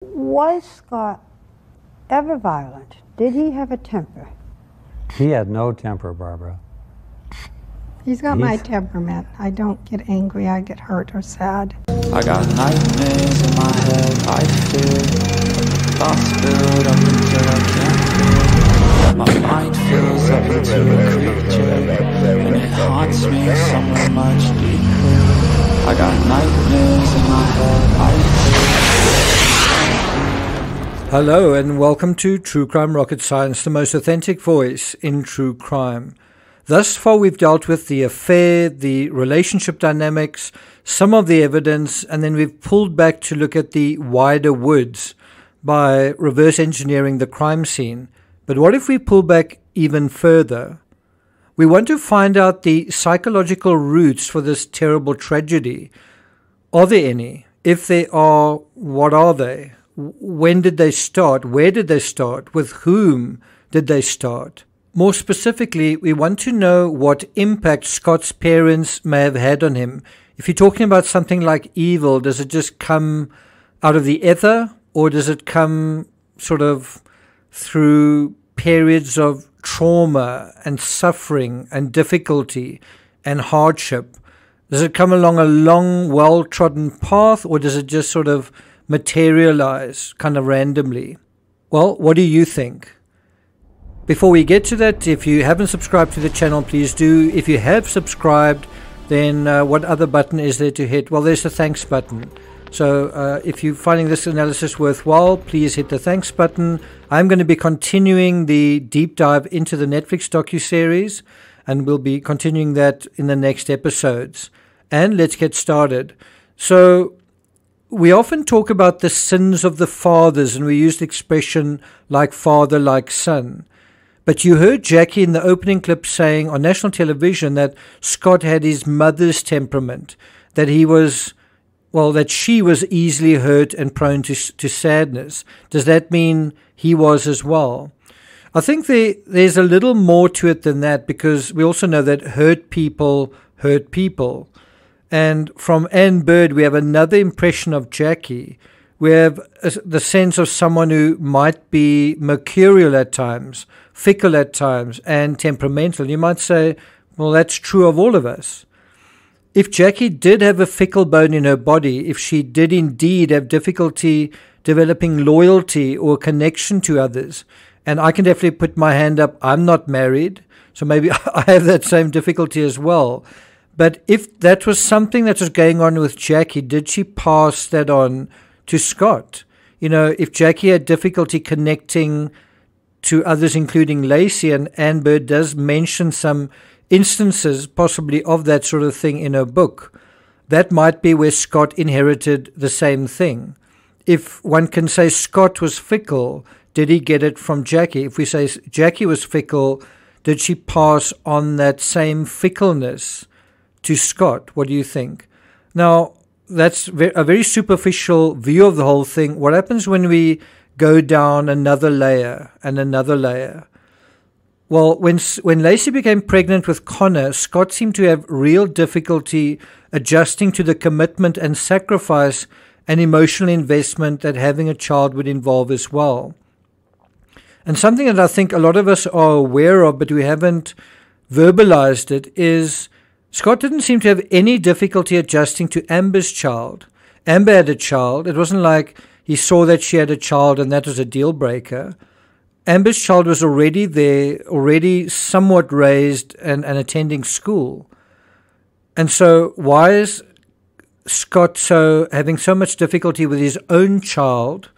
Was Scott ever violent? Did he have a temper? He had no temper, Barbara. He's got my temperament. I don't get angry, I get hurt or sad. I got nightmares in my head, I fear. Thoughts build up until I can't feel. My mind fills up into a creature, and it haunts me somewhere much deeper. I got nightmares in my head, I fear. Hello and welcome to True Crime Rocket Science, the most authentic voice in true crime. Thus far we've dealt with the affair, the relationship dynamics, some of the evidence, and then we've pulled back to look at the wider woods by reverse engineering the crime scene. But what if we pull back even further? We want to find out the psychological roots for this terrible tragedy. Are there any? If there are, what are they? When did they start? Where did they start? With whom did they start? More specifically, we want to know what impact Scott's parents may have had on him. If you're talking about something like evil, does it just come out of the ether, or does it come sort of through periods of trauma and suffering and difficulty and hardship? Does it come along a long, well-trodden path, or does it just sort of materialize kind of randomly? Well, what do you think? Before we get to that, if you haven't subscribed to the channel, please do. If you have subscribed, then what other button is there to hit? Well, there's the thanks button. So if you're finding this analysis worthwhile, please hit the thanks button. I'm going to be continuing the deep dive into the Netflix docuseries, and we'll be continuing that in the next episodes. And let's get started. So we often talk about the sins of the fathers, and we use the expression like father, like son. But you heard Jackie in the opening clip saying on national television that Scott had his mother's temperament, that he was, well, that she was easily hurt and prone to sadness. Does that mean he was as well? I think there's a little more to it than that, because we also know that hurt people hurt people. And from Anne Bird, we have another impression of Jackie. We have the sense of someone who might be mercurial at times, fickle at times, and temperamental. You might say, well, that's true of all of us. If Jackie did have a fickle bone in her body, if she did indeed have difficulty developing loyalty or connection to others, and I can definitely put my hand up, I'm not married, so maybe I have that same difficulty as well. But if that was something that was going on with Jackie, did she pass that on to Scott? You know, if Jackie had difficulty connecting to others, including Lacey, and Anne Bird does mention some instances possibly of that sort of thing in her book, that might be where Scott inherited the same thing. If one can say Scott was fickle, did he get it from Jackie? If we say Jackie was fickle, did she pass on that same fickleness to Scott? What do you think? Now, that's a very superficial view of the whole thing. What happens when we go down another layer and another layer? Well, when Lacey became pregnant with Connor, Scott seemed to have real difficulty adjusting to the commitment and sacrifice and emotional investment that having a child would involve as well. And something that I think a lot of us are aware of, but we haven't verbalized it, is Scott didn't seem to have any difficulty adjusting to Amber's child. Amber had a child. It wasn't like he saw that she had a child and that was a deal breaker. Amber's child was already there, already somewhat raised and attending school. And so why is Scott having so much difficulty with his own child,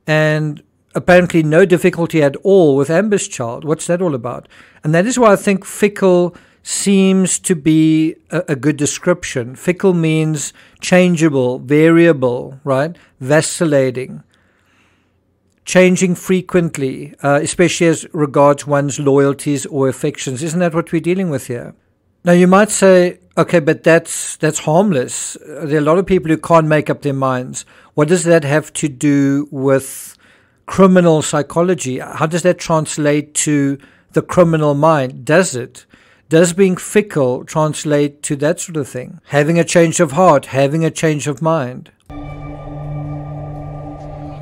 and apparently no difficulty at all with Amber's child? What's that all about? And that is why I think fickle seems to be a good description. Fickle means changeable, variable, right? Vacillating, changing frequently, especially as regards one's loyalties or affections. Isn't that what we're dealing with here? Now, you might say, okay, but that's harmless. There are a lot of people who can't make up their minds. What does that have to do with criminal psychology? How does that translate to the criminal mind? Does it? Does being fickle translate to that sort of thing? Having a change of heart, having a change of mind.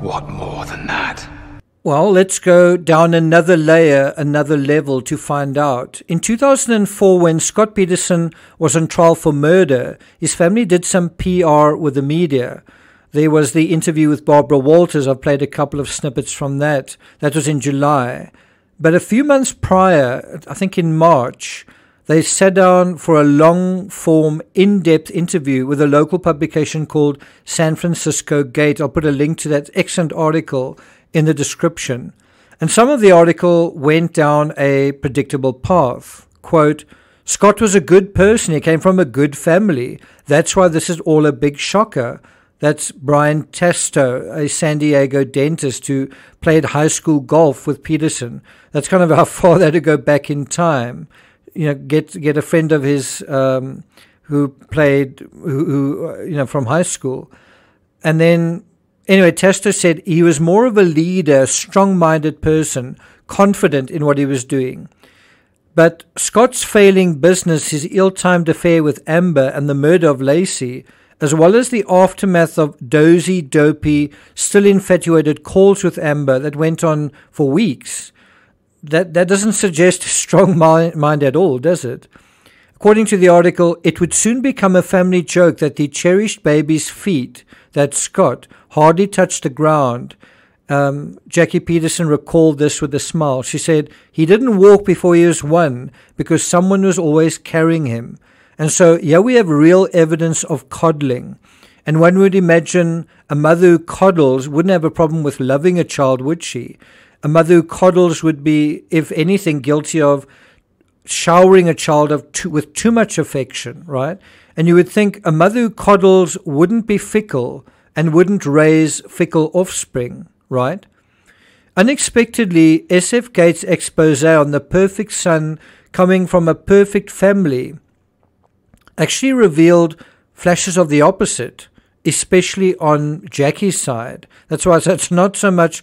What more than that? Well, let's go down another layer, another level to find out. In 2004, when Scott Peterson was on trial for murder, his family did some PR with the media. There was the interview with Barbara Walters. I've played a couple of snippets from that. That was in July. But a few months prior, I think in March, they sat down for a long-form, in-depth interview with a local publication called San Francisco Gate. I'll put a link to that excellent article in the description. And some of the article went down a predictable path. Quote, Scott was a good person. He came from a good family. That's why this is all a big shocker. That's Brian Testo, a San Diego dentist who played high school golf with Peterson. That's kind of how far they had to go back in time. You know, get a friend of his who played from high school. And then anyway, Testo said he was more of a leader, strong-minded person, confident in what he was doing. But Scott's failing business, his ill-timed affair with Amber and the murder of Lacey, as well as the aftermath of dozy, dopey, still infatuated calls with Amber that went on for weeks, that doesn't suggest a strong mind at all, does it? According to the article, it would soon become a family joke that the cherished baby's feet, that Scott, hardly touched the ground. Jackie Peterson recalled this with a smile. She said, he didn't walk before he was 1 because someone was always carrying him. And so here we have real evidence of coddling. And one would imagine a mother who coddles wouldn't have a problem with loving a child, would she? A mother who coddles would be, if anything, guilty of showering a child with too much affection, right? And you would think a mother who coddles wouldn't be fickle and wouldn't raise fickle offspring, right? Unexpectedly, SF Gates' expose on the perfect son coming from a perfect family actually revealed flashes of the opposite, especially on Jackie's side. That's why it's not so much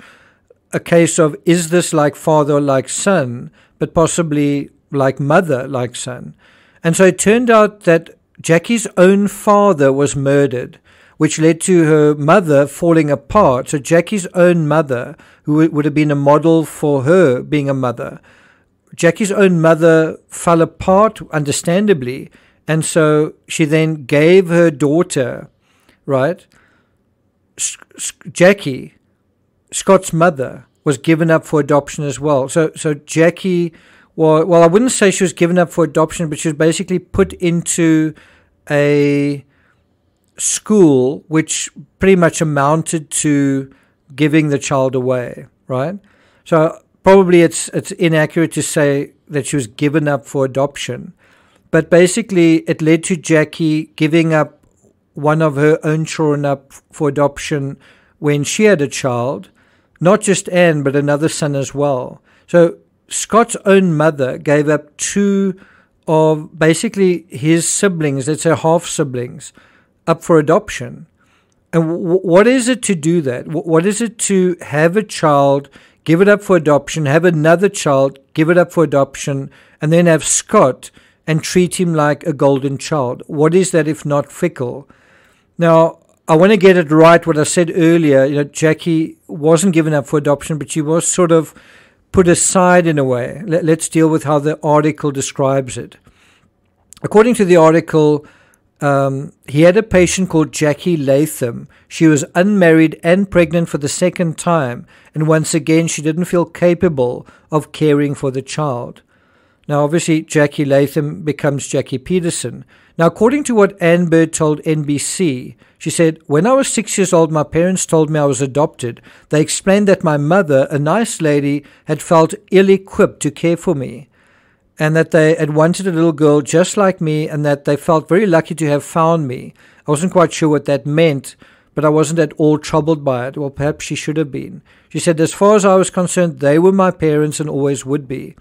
a case of is this like father like son, but possibly like mother like son. And so it turned out that Jackie's own father was murdered, which led to her mother falling apart. So Jackie's own mother, who would have been a model for her being a mother, Jackie's own mother fell apart, understandably, and so she then gave her daughter, right? Jackie, Scott's mother, was given up for adoption as well. So Jackie, well, I wouldn't say she was given up for adoption, but she was basically put into a school which pretty much amounted to giving the child away, right? So probably it's inaccurate to say that she was given up for adoption, but basically it led to Jackie giving up one of her own children up for adoption when she had a child, not just Anne, but another son as well. So Scott's own mother gave up 2 of basically his siblings, let's say half siblings, up for adoption. And what is it to do that? What is it to have a child, give it up for adoption, have another child, give it up for adoption, and then have Scott and treat him like a golden child? What is that if not fickle? Now, I want to get it right, what I said earlier. Jackie wasn't given up for adoption, but she was sort of put aside in a way. Let's deal with how the article describes it. According to the article, he had a patient called Jackie Latham. She was unmarried and pregnant for the second time, and once again she didn't feel capable of caring for the child. Now, obviously, Jackie Latham becomes Jackie Peterson. Now, according to what Ann Bird told NBC, she said, when I was 6 years old, my parents told me I was adopted. They explained that my mother, a nice lady, had felt ill-equipped to care for me, and that they had wanted a little girl just like me, and that they felt very lucky to have found me. I wasn't quite sure what that meant, but I wasn't at all troubled by it. Well, perhaps she should have been. She said, as far as I was concerned, they were my parents and always would be.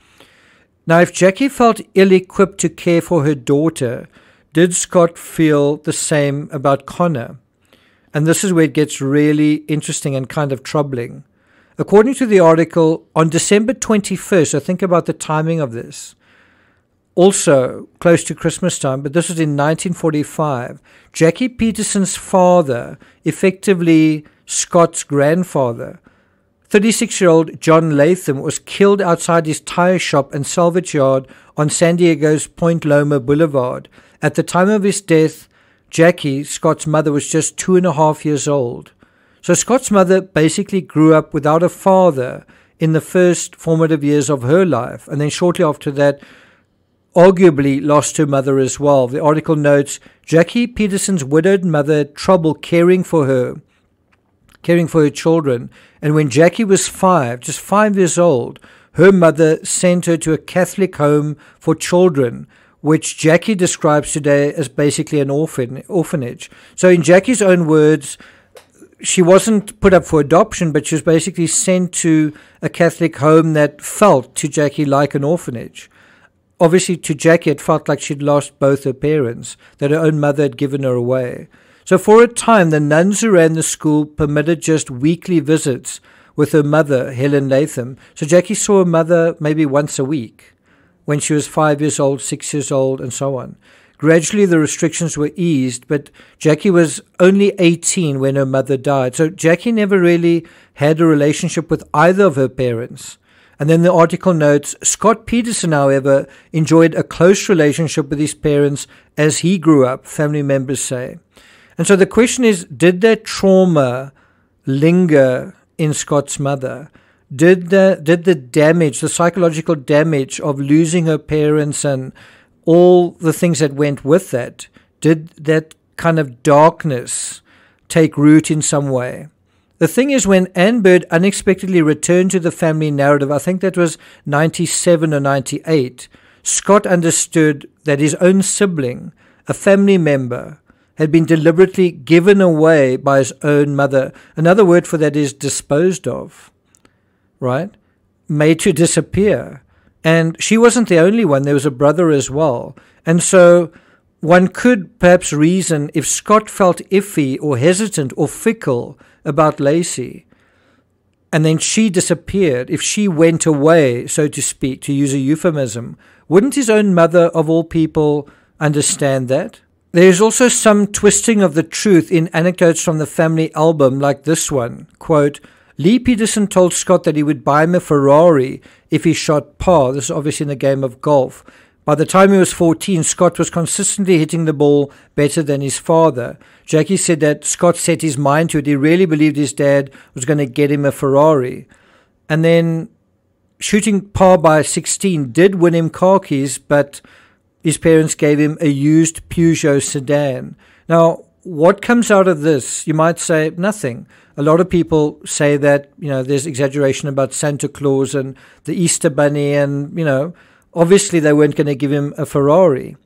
Now, if Jackie felt ill-equipped to care for her daughter, did Scott feel the same about Connor? And this is where it gets really interesting and kind of troubling. According to the article, on December 21st, so think about the timing of this, also close to Christmas time, but this was in 1945, Jackie Peterson's father effectively Scott's grandfather. 36-year-old John Latham was killed outside his tire shop and salvage yard on San Diego's Point Loma Boulevard. At the time of his death, Jackie, Scott's mother, was just 2.5 years old. So Scott's mother basically grew up without a father in the first formative years of her life, and then shortly after that, arguably lost her mother as well. The article notes, Jackie Peterson's widowed mother had trouble caring for her children, and when Jackie was just 5 years old, her mother sent her to a Catholic home for children, which Jackie describes today as basically an orphanage. So in Jackie's own words, she wasn't put up for adoption, but she was basically sent to a Catholic home that felt to Jackie like an orphanage. Obviously, to Jackie, it felt like she'd lost both her parents, that her own mother had given her away. So for a time, the nuns who ran the school permitted just weekly visits with her mother, Helen Latham. So Jackie saw her mother maybe once a week when she was 5 years old, 6 years old, and so on. Gradually, the restrictions were eased, but Jackie was only 18 when her mother died. So Jackie never really had a relationship with either of her parents. And then the article notes, Scott Peterson, however, enjoyed a close relationship with his parents as he grew up, family members say. And so the question is, did that trauma linger in Scott's mother? Did the damage, the psychological damage of losing her parents and all the things that went with that, did that kind of darkness take root in some way? The thing is, when Ann Bird unexpectedly returned to the family narrative, I think that was 97 or 98, Scott understood that his own sibling, a family member, had been deliberately given away by his own mother. Another word for that is disposed of, right? Made to disappear. And she wasn't the only one. There was a brother as well. And so one could perhaps reason if Scott felt iffy or hesitant or fickle about Lacey, and then she disappeared, if she went away, so to speak, to use a euphemism, wouldn't his own mother, of all people, understand that? There is also some twisting of the truth in anecdotes from the family album, like this one. Quote, Lee Peterson told Scott that he would buy him a Ferrari if he shot par. This is obviously in the game of golf. By the time he was 14, Scott was consistently hitting the ball better than his father. Jackie said that Scott set his mind to it. He really believed his dad was going to get him a Ferrari. And then shooting par by 16 did win him car keys, but his parents gave him a used Peugeot sedan. Now, what comes out of this? You might say nothing. A lot of people say that, there's exaggeration about Santa Claus and the Easter Bunny and, obviously they weren't going to give him a Ferrari.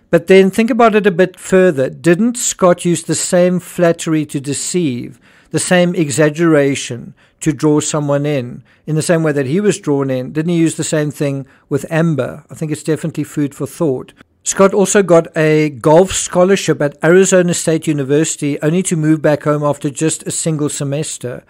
But then think about it a bit further. Didn't Scott use the same flattery to deceive, the same exaggeration to draw someone in the same way that he was drawn in? Didn't he use the same thing with Amber? I think it's definitely food for thought. Scott also got a golf scholarship at Arizona State University, only to move back home after just a single semester.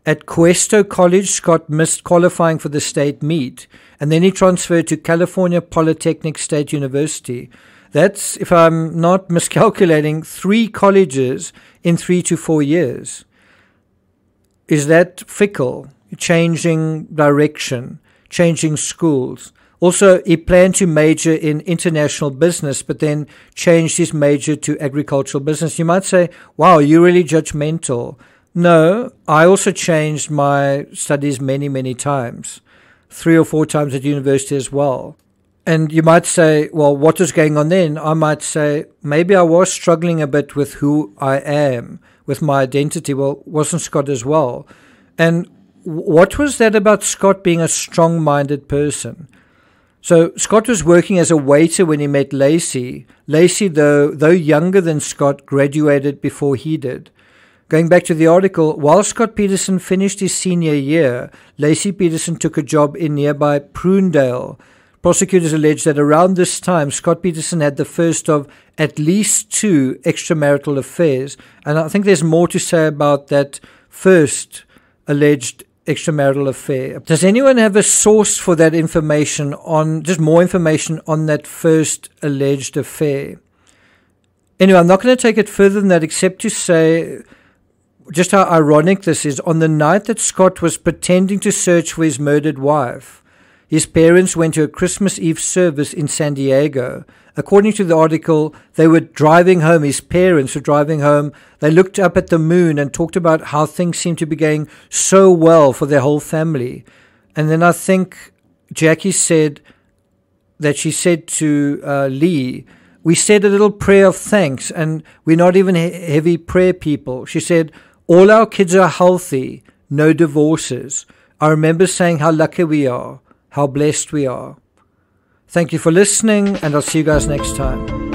At Cuesto College, Scott missed qualifying for the state meet, and then he transferred to California Polytechnic State University. That's, if I'm not miscalculating, 3 colleges in 3 to 4 years. Is that fickle? Changing direction, changing schools. Also, he planned to major in international business, but then changed his major to agricultural business. You might say, wow, you're really judgmental. No, I also changed my studies many, many times, 3 or 4 times at university as well. And you might say, well, what was going on then? I might say, maybe I was struggling a bit with who I am, with my identity. Well, wasn't Scott as well? And what was that about Scott being a strong-minded person? So Scott was working as a waiter when he met Lacey. Lacey, though younger than Scott, graduated before he did. Going back to the article, while Scott Peterson finished his senior year, Lacey Peterson took a job in nearby Prunedale. Prosecutors allege that around this time, Scott Peterson had the first of at least 2 extramarital affairs. And I think there's more to say about that first alleged extramarital affair. Does anyone have a source for that information just more information on that first alleged affair? Anyway, I'm not going to take it further than that, except to say just how ironic this is. On the night that Scott was pretending to search for his murdered wife, his parents went to a Christmas Eve service in San Diego. According to the article, they were driving home. His parents were driving home. They looked up at the moon and talked about how things seemed to be going so well for their whole family. And then I think Jackie said that she said to Lee, we said a little prayer of thanks, and we're not even heavy prayer people. She said, all our kids are healthy, no divorces. I remember saying how lucky we are, how blessed we are. Thank you for listening, and I'll see you guys next time.